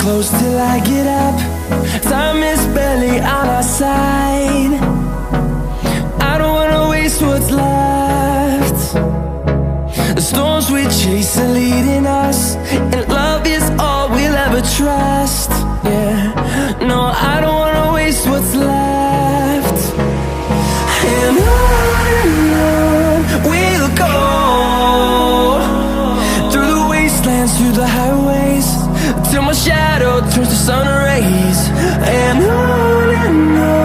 close till I get up. Time is barely on our side. I don't wanna waste what's left. The storms we chase are leading us, and love is all we'll ever trust. Yeah, no, I don't wanna waste what's left. And on we'll go, through the wastelands, through the highways, till my shadow turns to sun rays. And on